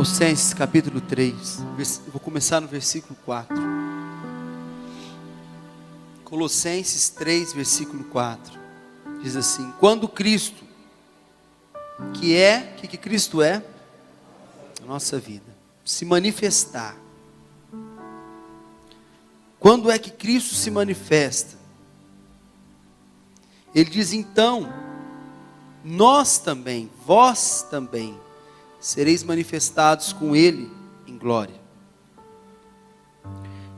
Colossenses capítulo 3, eu vou começar no versículo 4. Colossenses 3, versículo 4, diz assim: quando Cristo, que Cristo é? A nossa vida, se manifestar. Quando é que Cristo se manifesta? Ele diz: então, nós também, vós também, sereis manifestados com Ele em glória.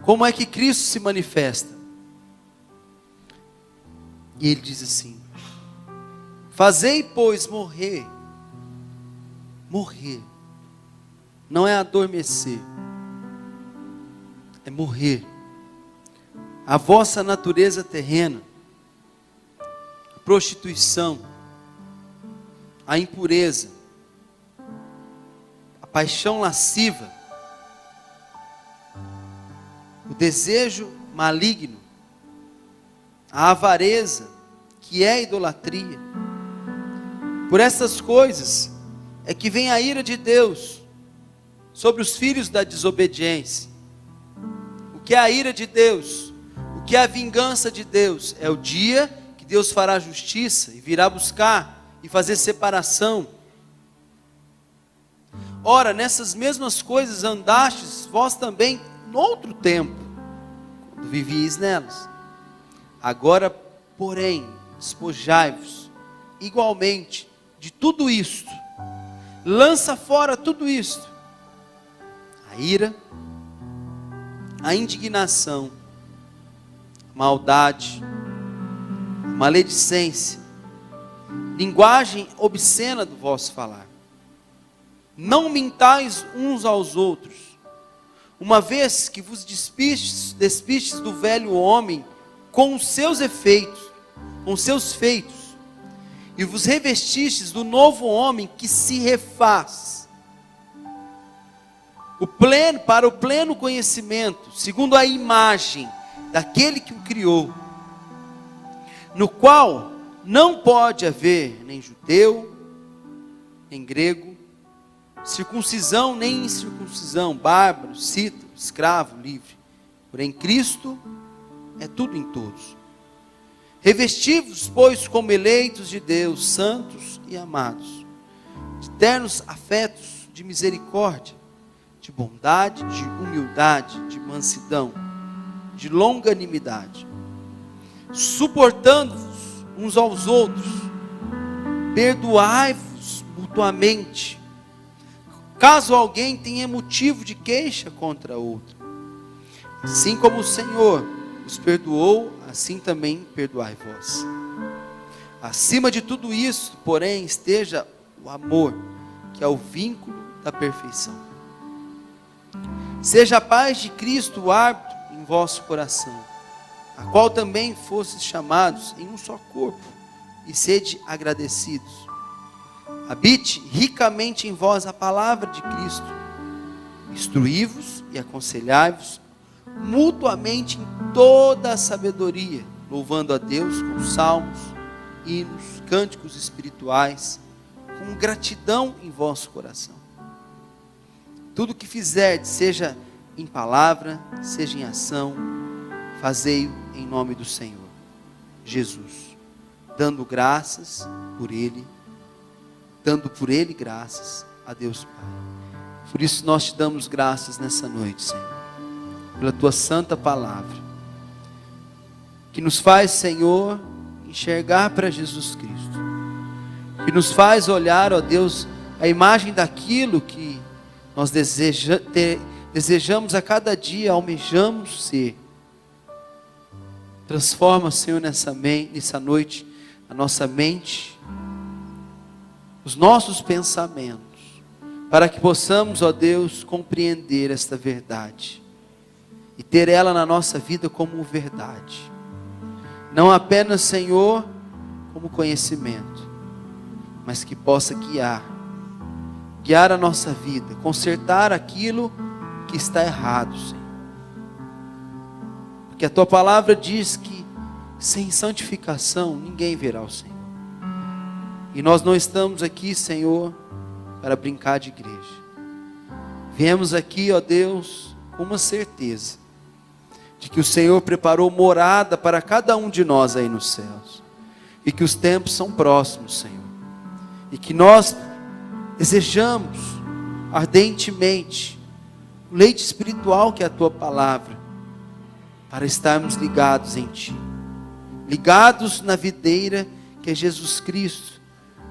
Como é que Cristo se manifesta? E Ele diz assim: fazei, pois, morrer, não é adormecer, é morrer, a vossa natureza terrena, a prostituição, a impureza, a paixão lasciva, o desejo maligno, a avareza, que é a idolatria. Por essas coisas é que vem a ira de Deus sobre os filhos da desobediência. O que é a ira de Deus? O que é a vingança de Deus? É o dia que Deus fará justiça e virá buscar e fazer separação. Ora, nessas mesmas coisas andastes vós também no outro tempo, quando vivíeis nelas. Agora, porém, despojai-vos igualmente de tudo isto. Lança fora tudo isto: a ira, a indignação, a maldade, a maledicência, linguagem obscena do vosso falar. Não mintais uns aos outros, uma vez que vos despistes do velho homem com os seus efeitos, com os seus feitos, e vos revestistes do novo homem que se refaz, para o pleno conhecimento, segundo a imagem daquele que o criou, no qual não pode haver nem judeu, nem grego, circuncisão nem incircuncisão, bárbaro, cítaro, escravo, livre, porém Cristo é tudo em todos. Revesti-vos, pois, como eleitos de Deus, santos e amados, de ternos afetos, de misericórdia, de bondade, de humildade, de mansidão, de longanimidade, suportando-vos uns aos outros, perdoai-vos mutuamente, caso alguém tenha motivo de queixa contra outro. Assim como o Senhor os perdoou, assim também perdoai vós. Acima de tudo isso, porém, esteja o amor, que é o vínculo da perfeição. Seja a paz de Cristo o árbitro em vosso coração, a qual também fostes chamados em um só corpo, e sede agradecidos. Habite ricamente em vós a palavra de Cristo, instruí-vos e aconselhai-vos mutuamente em toda a sabedoria, louvando a Deus com salmos, hinos, cânticos espirituais, com gratidão em vosso coração. Tudo o que fizerdes, seja em palavra, seja em ação, fazei-o em nome do Senhor Jesus, dando graças por Ele, dando por Ele graças a Deus Pai. Por isso nós te damos graças nessa noite, Senhor, pela Tua santa palavra, que nos faz, Senhor, enxergar para Jesus Cristo, que nos faz olhar, ó Deus, a imagem daquilo que nós desejamos a cada dia, almejamos ser. Transforma, Senhor, nessa noite, a nossa mente, os nossos pensamentos, para que possamos, ó Deus, compreender esta verdade e ter ela na nossa vida como verdade, não apenas, Senhor, como conhecimento, mas que possa guiar a nossa vida, consertar aquilo que está errado, Senhor, porque a Tua palavra diz que sem santificação ninguém verá o Senhor. E nós não estamos aqui, Senhor, para brincar de igreja. Viemos aqui, ó Deus, com uma certeza de que o Senhor preparou morada para cada um de nós aí nos céus, e que os tempos são próximos, Senhor, e que nós desejamos ardentemente o leite espiritual que é a Tua palavra, para estarmos ligados em Ti, ligados na videira que é Jesus Cristo,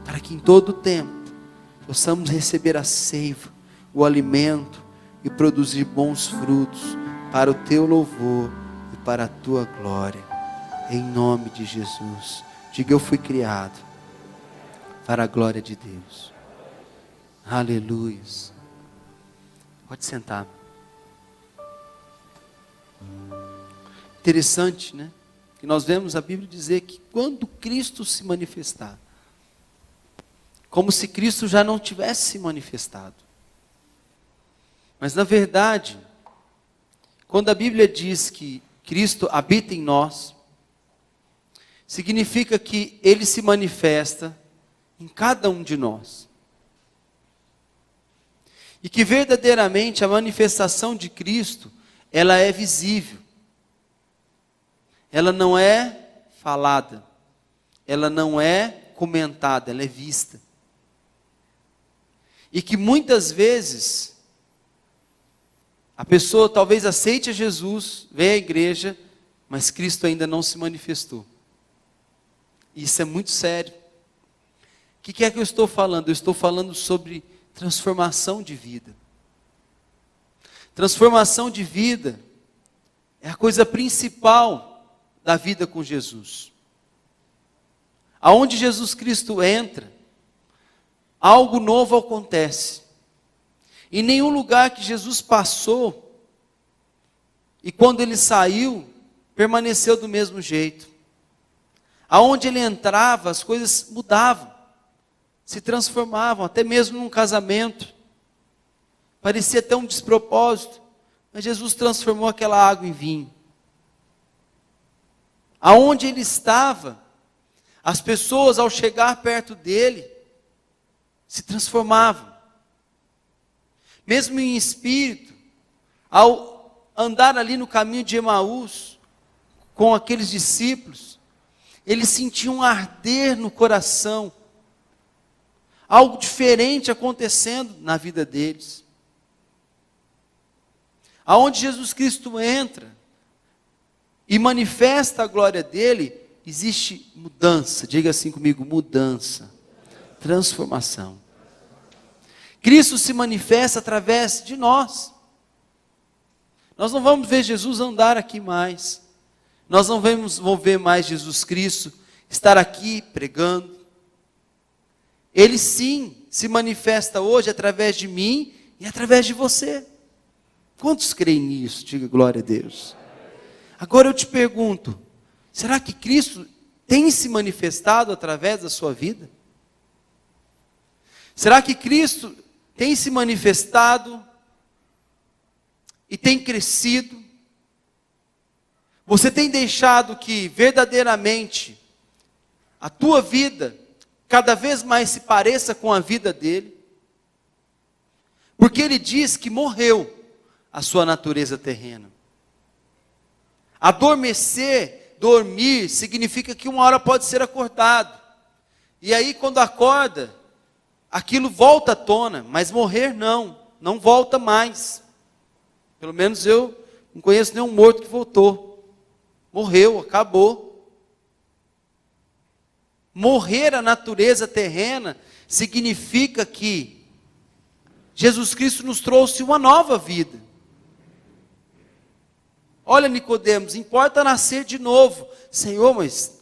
para que em todo o tempo possamos receber a seiva, o alimento e produzir bons frutos para o Teu louvor e para a Tua glória, em nome de Jesus. Diga: eu fui criado para a glória de Deus. Aleluia. Pode sentar. Interessante, né? Que nós vemos a Bíblia dizer que quando Cristo se manifestar, como se Cristo já não tivesse se manifestado. Mas na verdade, quando a Bíblia diz que Cristo habita em nós, significa que Ele se manifesta em cada um de nós. E que verdadeiramente a manifestação de Cristo, ela é visível. Ela não é falada, ela não é comentada, ela é vista. E que muitas vezes a pessoa talvez aceite a Jesus, venha à igreja, mas Cristo ainda não se manifestou. Isso é muito sério. O que é que eu estou falando? Eu estou falando sobre transformação de vida. Transformação de vida é a coisa principal da vida com Jesus. Aonde Jesus Cristo entra, algo novo acontece. Em nenhum lugar que Jesus passou, e quando ele saiu, permaneceu do mesmo jeito. Aonde ele entrava, as coisas mudavam, se transformavam, até mesmo num casamento. Parecia até um despropósito, mas Jesus transformou aquela água em vinho. Aonde ele estava, as pessoas ao chegar perto dele, se transformavam. Mesmo em espírito, ao andar ali no caminho de Emaús, com aqueles discípulos, eles sentiam um arder no coração, algo diferente acontecendo na vida deles. Aonde Jesus Cristo entra e manifesta a glória dele, existe mudança. Diga assim comigo: mudança, transformação. Cristo se manifesta através de nós. Nós não vamos ver Jesus andar aqui mais. Nós não vamos ver mais Jesus Cristo estar aqui pregando. Ele sim se manifesta hoje através de mim e através de você. Quantos creem nisso? Diga glória a Deus. Agora eu te pergunto, será que Cristo tem se manifestado através da sua vida? Será que Cristo tem se manifestado e tem crescido? Você tem deixado que verdadeiramente a tua vida cada vez mais se pareça com a vida dele? Porque ele diz que morreu a sua natureza terrena. Adormecer, dormir, significa que uma hora pode ser acordado. E aí quando acorda, aquilo volta à tona, mas morrer não volta mais. Pelo menos eu não conheço nenhum morto que voltou. Morreu, acabou. Morrer a natureza terrena significa que Jesus Cristo nos trouxe uma nova vida. Olha, Nicodemos, importa nascer de novo. Senhor, mas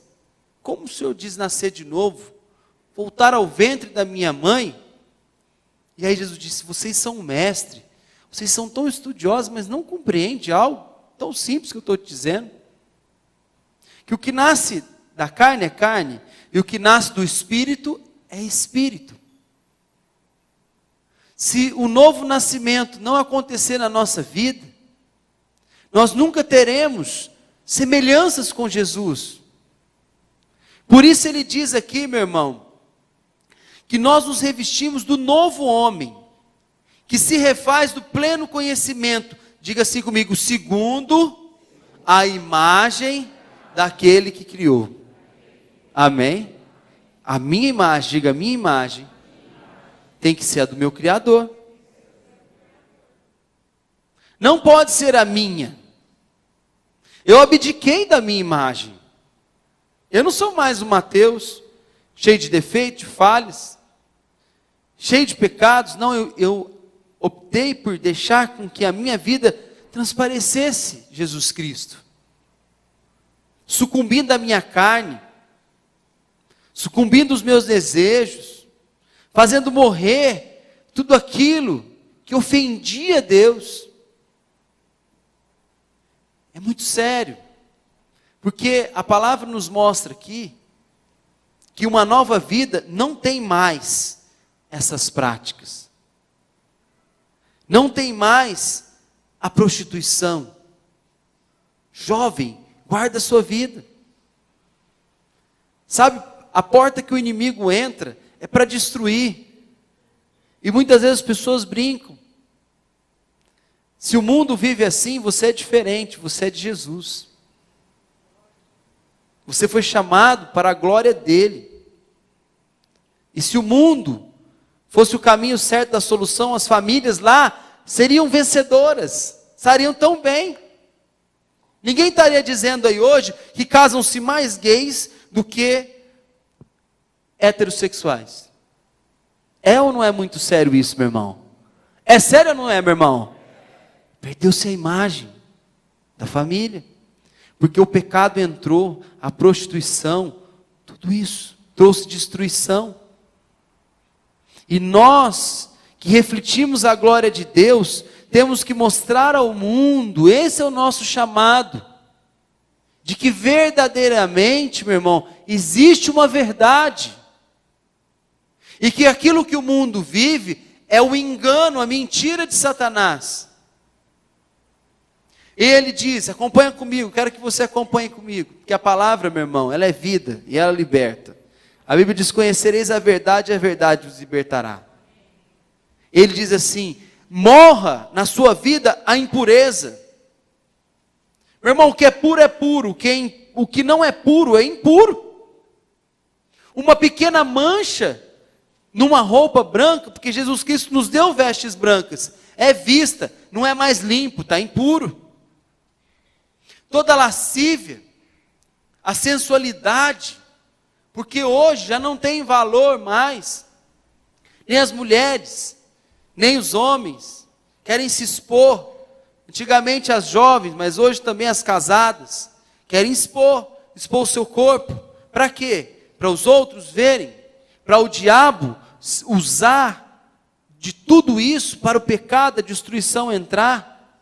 como o Senhor diz nascer de novo? Voltar ao ventre da minha mãe? E aí Jesus disse: vocês são um mestre, vocês são tão estudiosos, mas não compreendem algo tão simples que eu estou te dizendo. Que o que nasce da carne é carne, e o que nasce do Espírito é Espírito. Se o novo nascimento não acontecer na nossa vida, nós nunca teremos semelhanças com Jesus. Por isso ele diz aqui, meu irmão, que nós nos revestimos do novo homem, que se refaz do pleno conhecimento. Diga assim comigo: segundo a imagem daquele que criou. Amém? A minha imagem, diga, a minha imagem tem que ser a do meu Criador. Não pode ser a minha. Eu abdiquei da minha imagem. Eu não sou mais o Mateus, cheio de defeitos, de falhas, cheio de pecados. Não, eu optei por deixar com que a minha vida transparecesse Jesus Cristo. Sucumbindo à minha carne, sucumbindo aos meus desejos, fazendo morrer tudo aquilo que ofendia Deus. É muito sério, porque a palavra nos mostra aqui que uma nova vida não tem mais essas práticas. Não tem mais a prostituição. Jovem, guarda a sua vida. Sabe, a porta que o inimigo entra é para destruir. E muitas vezes as pessoas brincam. Se o mundo vive assim, você é diferente, você é de Jesus. Você foi chamado para a glória dele. E se o mundo fosse o caminho certo da solução, as famílias lá seriam vencedoras, estariam tão bem. Ninguém estaria dizendo aí hoje que casam-se mais gays do que heterossexuais. É ou não é muito sério isso, meu irmão? É sério ou não é, meu irmão? Perdeu-se a imagem da família, porque o pecado entrou, a prostituição, tudo isso trouxe destruição. E nós que refletimos a glória de Deus, temos que mostrar ao mundo, esse é o nosso chamado, de que verdadeiramente, meu irmão, existe uma verdade, e que aquilo que o mundo vive é o engano, a mentira de Satanás. Ele diz, acompanha comigo, quero que você acompanhe comigo, porque a palavra, meu irmão, ela é vida e ela liberta. A Bíblia diz, conhecereis a verdade e a verdade vos libertará. Ele diz assim, morra na sua vida a impureza. Meu irmão, o que é puro, o que não é puro é impuro. Uma pequena mancha numa roupa branca, porque Jesus Cristo nos deu vestes brancas, é vista, não é mais limpo, está impuro. Toda lascívia, a sensualidade, porque hoje já não tem valor mais, nem as mulheres, nem os homens, querem se expor, antigamente as jovens, mas hoje também as casadas, querem expor o seu corpo, para quê? Para os outros verem, para o diabo usar de tudo isso para o pecado, a destruição entrar.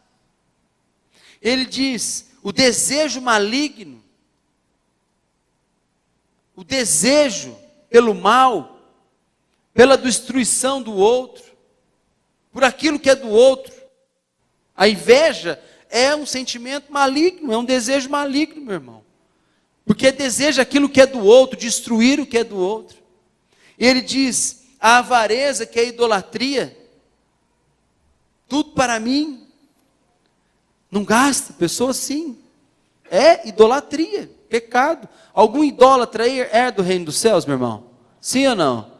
Ele diz, o desejo maligno, o desejo pelo mal, pela destruição do outro, por aquilo que é do outro. A inveja é um sentimento maligno, é um desejo maligno, meu irmão. Porque deseja aquilo que é do outro, destruir o que é do outro. E ele diz, a avareza, que é a idolatria, tudo para mim. Não gasta, pessoa assim. É idolatria, pecado. Algum idólatra aí é do reino dos céus, meu irmão? Sim ou não?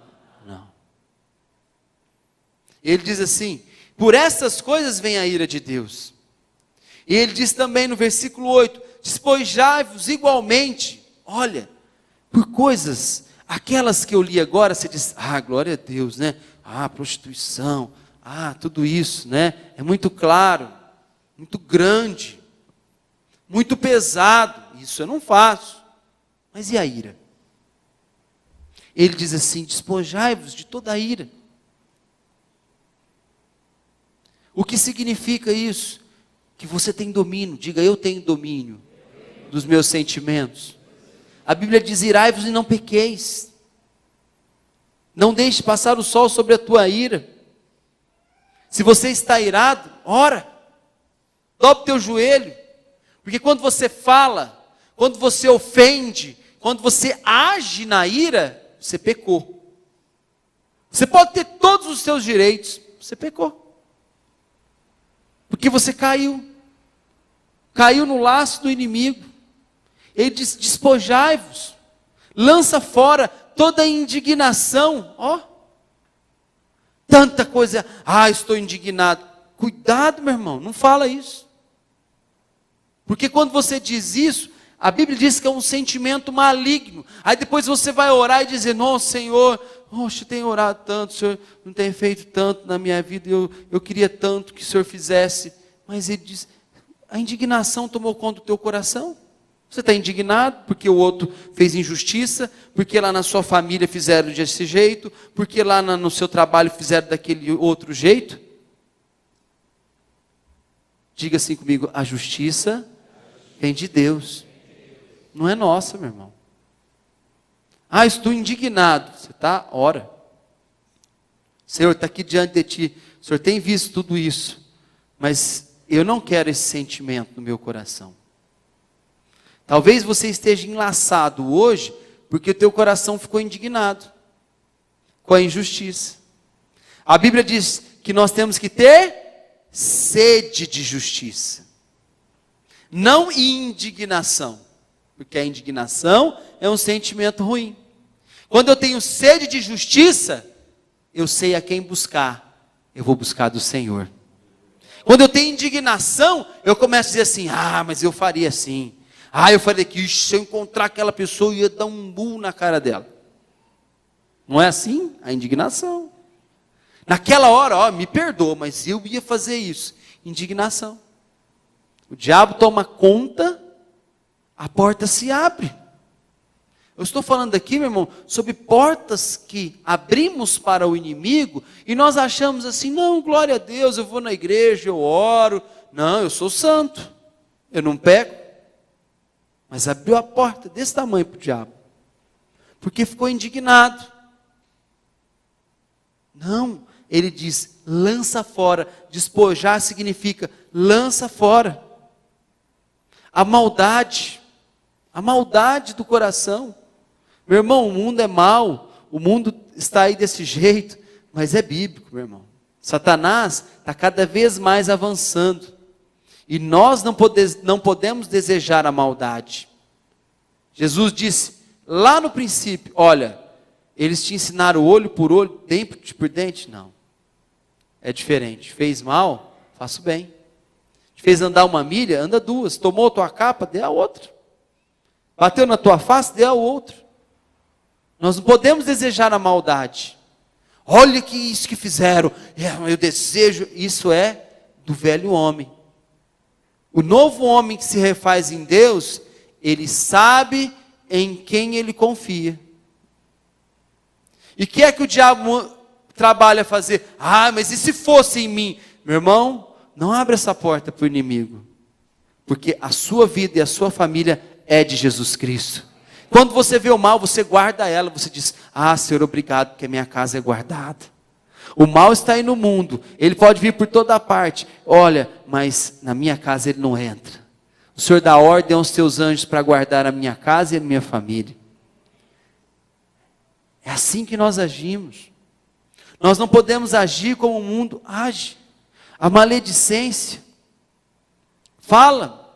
Não. Ele diz assim, por essas coisas vem a ira de Deus. E ele diz também no versículo 8, despojai-vos igualmente, olha, por coisas, aquelas que eu li agora, você diz, glória a Deus, né? Prostituição, tudo isso, né? É muito claro, muito grande, muito pesado, isso eu não faço. Mas e a ira? Ele diz assim, despojai-vos de toda a ira. O que significa isso? Que você tem domínio, diga, eu tenho domínio dos meus sentimentos. A Bíblia diz, irai-vos e não pequeis. Não deixe passar o sol sobre a tua ira. Se você está irado, ora, dobre o teu joelho, porque quando você fala, quando você ofende, quando você age na ira, você pecou. Você pode ter todos os seus direitos, você pecou. Porque você caiu. Caiu no laço do inimigo. Ele diz, despojai-vos. Lança fora toda a indignação. Ó. Tanta coisa. Estou indignado. Cuidado, meu irmão. Não fala isso. Porque quando você diz isso, a Bíblia diz que é um sentimento maligno. Aí depois você vai orar e dizer, nossa, Senhor, eu tenho orado tanto, o Senhor não tem feito tanto na minha vida, eu queria tanto que o Senhor fizesse. Mas ele diz, a indignação tomou conta do teu coração? Você está indignado porque o outro fez injustiça, porque lá na sua família fizeram desse jeito, porque lá no seu trabalho fizeram daquele outro jeito? Diga assim comigo, a justiça vem de Deus. Não é nossa, meu irmão. Estou indignado. Você está? Ora. Senhor, está aqui diante de ti. O Senhor tem visto tudo isso. Mas eu não quero esse sentimento no meu coração. Talvez você esteja enlaçado hoje, porque o teu coração ficou indignado com a injustiça. A Bíblia diz que nós temos que ter sede de justiça. Não indignação. Porque a indignação é um sentimento ruim. Quando eu tenho sede de justiça, eu sei a quem buscar. Eu vou buscar do Senhor. Quando eu tenho indignação, eu começo a dizer assim, mas eu faria assim. Eu faria que se eu encontrar aquela pessoa, eu ia dar um burro na cara dela. Não é assim? A indignação. Naquela hora, me perdoa, mas eu ia fazer isso. Indignação. O diabo toma conta, a porta se abre. Eu estou falando aqui, meu irmão, sobre portas que abrimos para o inimigo, e nós achamos assim, não, glória a Deus, eu vou na igreja, eu oro, não, eu sou santo, eu não peco. Mas abriu a porta desse tamanho para o diabo, porque ficou indignado. Não, ele diz, lança fora. Despojar significa, lança fora. A maldade do coração. Meu irmão, o mundo é mau, o mundo está aí desse jeito, mas é bíblico, meu irmão. Satanás está cada vez mais avançando. E nós não podemos desejar a maldade. Jesus disse, lá no princípio, olha, eles te ensinaram olho por olho, dente por dente? Não. É diferente. Fez mal, faça o bem. Te fez andar uma milha, anda duas. Tomou a tua capa, dê a outra. Bateu na tua face, dê a outra. Nós não podemos desejar a maldade. Olha que isso que fizeram. Eu desejo, isso é do velho homem. O novo homem que se refaz em Deus, ele sabe em quem ele confia. E o que é que o diabo trabalha a fazer? Mas e se fosse em mim? Meu irmão, não abra essa porta para o inimigo. Porque a sua vida e a sua família é de Jesus Cristo. Quando você vê o mal, você guarda ela. Você diz, Senhor, obrigado, porque a minha casa é guardada. O mal está aí no mundo. Ele pode vir por toda parte. Olha, mas na minha casa ele não entra. O Senhor dá ordem aos teus anjos para guardar a minha casa e a minha família. É assim que nós agimos. Nós não podemos agir como o mundo age. A maledicência fala,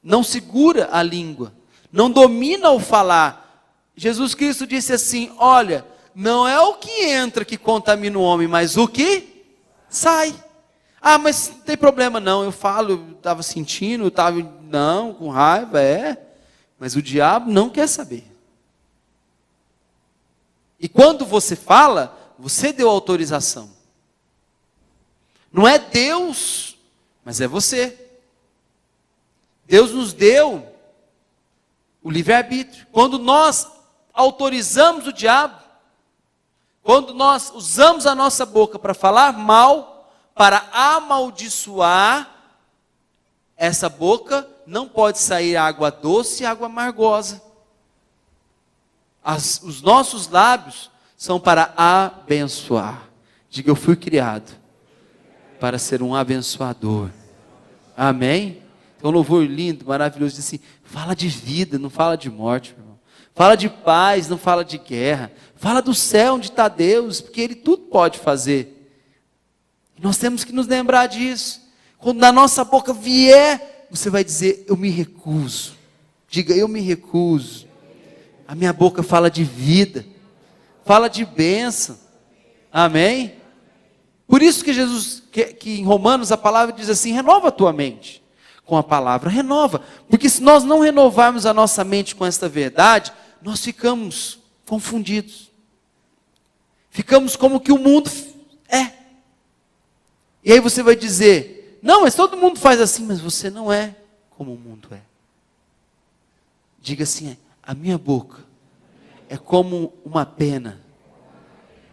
não segura a língua, não domina o falar. Jesus Cristo disse assim, olha, não é o que entra que contamina o homem, mas o que sai. Mas não tem problema não, eu falo, eu estava sentindo, eu estava, não, com raiva, mas o diabo não quer saber. E quando você fala, você deu autorização. Não é Deus, mas é você. Deus nos deu o livre-arbítrio. Quando nós autorizamos o diabo, quando nós usamos a nossa boca para falar mal, para amaldiçoar, essa boca não pode sair água doce e água amargosa. Os nossos lábios são para abençoar. Diga, eu fui criado para ser um abençoador. Amém? Então, um louvor lindo, maravilhoso, diz assim, fala de vida, não fala de morte, meu irmão. Fala de paz, não fala de guerra. Fala do céu onde está Deus, porque Ele tudo pode fazer. E nós temos que nos lembrar disso. Quando da nossa boca vier, você vai dizer, eu me recuso. Diga, eu me recuso. A minha boca fala de vida, fala de bênção. Amém? Por isso que Jesus, que em Romanos a palavra diz assim, renova a tua mente. Com a palavra, renova. Porque se nós não renovarmos a nossa mente com esta verdade, nós ficamos confundidos. Ficamos como que o mundo é. E aí você vai dizer, não, mas todo mundo faz assim, mas você não é como o mundo é. Diga assim, a minha boca é como uma pena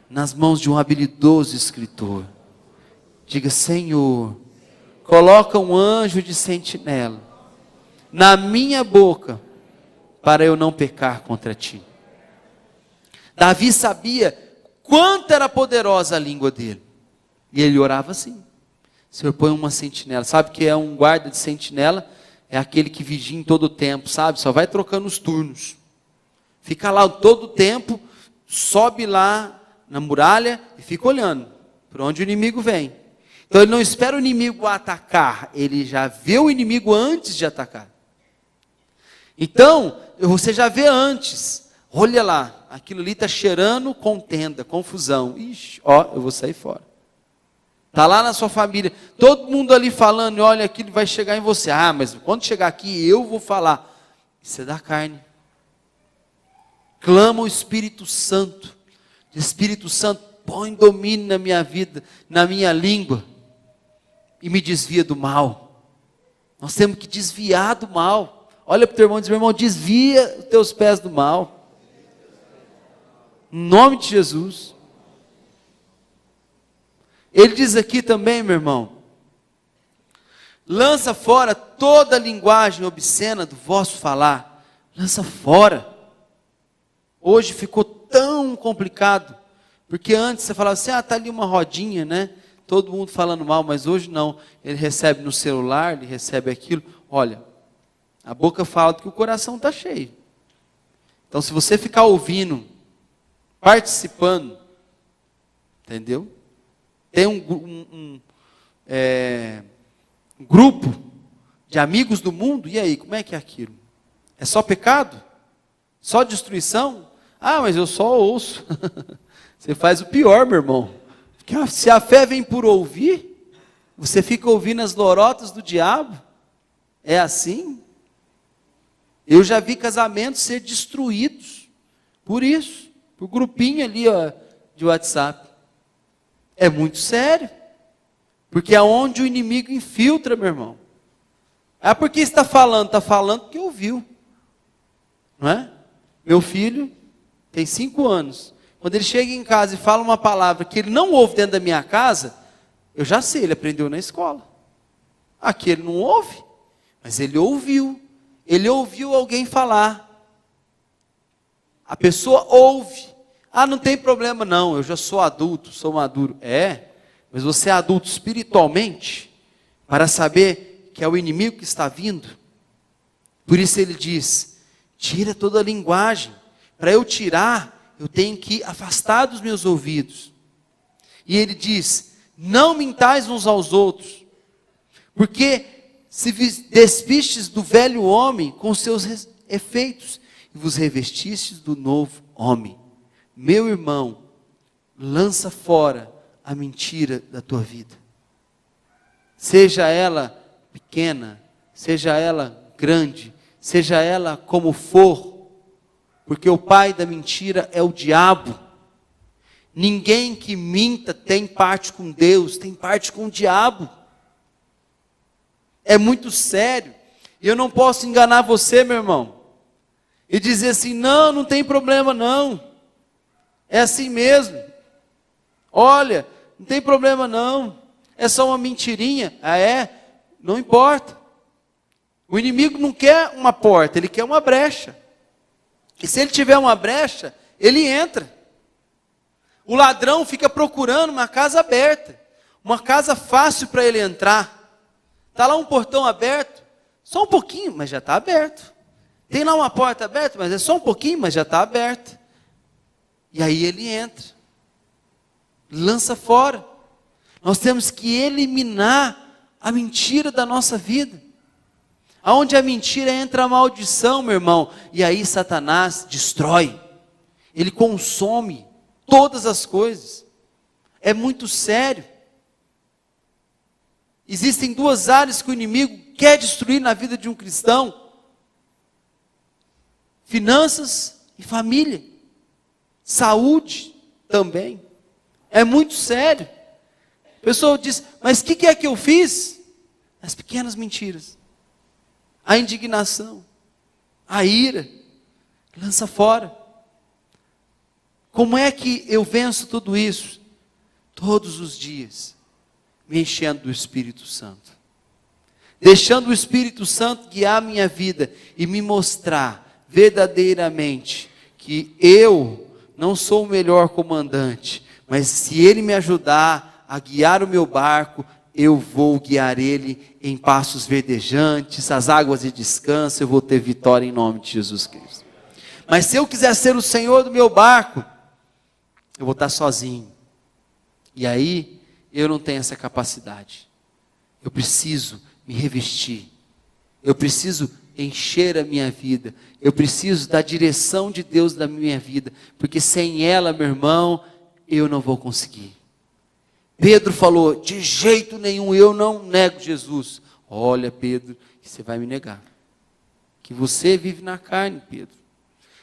nas mãos de um habilidoso escritor. Diga, Senhor, coloca um anjo de sentinela na minha boca, para eu não pecar contra ti. Davi sabia quanto era poderosa a língua dele. E ele orava assim. Senhor, põe uma sentinela. Sabe que é um guarda de sentinela? É aquele que vigia em todo o tempo, sabe? Só vai trocando os turnos. Fica lá todo o tempo, sobe lá na muralha e fica olhando para onde o inimigo vem. Então ele não espera o inimigo atacar, ele já vê o inimigo antes de atacar. Então, você já vê antes. Olha lá, aquilo ali está cheirando contenda, confusão. Ixi, ó, eu vou sair fora. Está lá na sua família, todo mundo ali falando, olha, aquilo vai chegar em você. Ah, mas quando chegar aqui, eu vou falar. Isso é da carne. Clama o Espírito Santo. Espírito Santo, põe domínio na minha vida, na minha língua. E me desvia do mal. Nós temos que desviar do mal. Olha para o teu irmão e diz, meu irmão, desvia os teus pés do mal. Em nome de Jesus. Ele diz aqui também, meu irmão, lança fora toda a linguagem obscena do vosso falar. Lança fora. Hoje ficou tão complicado, porque antes você falava assim, está ali uma rodinha, né? Todo mundo falando mal, mas hoje não. Ele recebe no celular, ele recebe aquilo. Olha, a boca fala que o coração está cheio. Então se você ficar ouvindo, participando, entendeu? Tem um grupo de amigos do mundo, e aí, como é que é aquilo? É só pecado? Só destruição? Ah, mas eu só ouço. Você faz o pior, meu irmão. Porque se a fé vem por ouvir, você fica ouvindo as lorotas do diabo. É assim? Eu já vi casamentos ser destruídos por isso, por grupinho ali de WhatsApp. É muito sério. Porque é onde o inimigo infiltra, meu irmão. Ah, por que está falando? Está falando porque ouviu. Não é? Meu filho tem 5 anos. Quando ele chega em casa e fala uma palavra que ele não ouve dentro da minha casa, eu já sei, ele aprendeu na escola. Aqui ele não ouve, mas ele ouviu. Ele ouviu alguém falar. A pessoa ouve. Ah, não tem problema não, eu já sou adulto, sou maduro. É, mas você é adulto espiritualmente, para saber que é o inimigo que está vindo. Por isso ele diz, tira toda a linguagem. Para eu tirar, eu tenho que afastar dos meus ouvidos. E ele diz, não mintais uns aos outros, porque se despistes do velho homem com seus efeitos, e vos revestistes do novo homem. Meu irmão, lança fora a mentira da tua vida. Seja ela pequena, seja ela grande, seja ela como for, porque o pai da mentira é o diabo. Ninguém que minta tem parte com Deus, tem parte com o diabo. É muito sério. E eu não posso enganar você, meu irmão, e dizer assim, não tem problema não. É assim mesmo. Olha, não tem problema não. É só uma mentirinha. Ah, é? Não importa. O inimigo não quer uma porta, ele quer uma brecha. E se ele tiver uma brecha, ele entra. O ladrão fica procurando uma casa aberta, uma casa fácil para ele entrar. Está lá um portão aberto, só um pouquinho, mas já está aberto. Tem lá uma porta aberta, mas é só um pouquinho, mas já está aberta. E aí ele entra, lança fora. Nós temos que eliminar a mentira da nossa vida. Aonde a mentira entra a maldição, meu irmão, e aí Satanás destrói, ele consome todas as coisas. É muito sério. Existem duas áreas que o inimigo quer destruir na vida de um cristão: finanças e família, saúde também. É muito sério. A pessoa diz, mas o que é que eu fiz? As pequenas mentiras, a indignação, a ira, lança fora. Como é que eu venço tudo isso? Todos os dias, me enchendo do Espírito Santo, deixando o Espírito Santo guiar a minha vida e me mostrar verdadeiramente que eu não sou o melhor comandante, mas se Ele me ajudar a guiar o meu barco, eu vou guiar ele em passos verdejantes, as águas de descanso, eu vou ter vitória em nome de Jesus Cristo. Mas se eu quiser ser o Senhor do meu barco, eu vou estar sozinho, e aí eu não tenho essa capacidade. Eu preciso me revestir, eu preciso encher a minha vida, eu preciso da direção de Deus na minha vida, porque sem ela, meu irmão, eu não vou conseguir. Pedro falou, de jeito nenhum, eu não nego Jesus. Olha, Pedro, que você vai me negar, que você vive na carne, Pedro.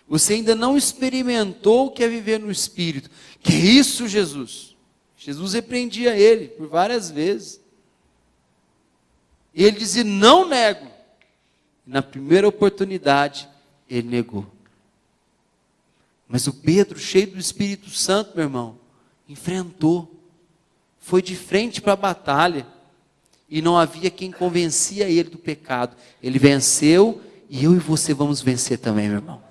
Você ainda não experimentou o que é viver no Espírito. Que isso, Jesus? Jesus repreendia ele por várias vezes. E ele dizia, não nego. Na primeira oportunidade, ele negou. Mas o Pedro, cheio do Espírito Santo, meu irmão, enfrentou. Foi de frente para a batalha, e não havia quem convencia ele do pecado. Ele venceu, e eu e você vamos vencer também, meu irmão.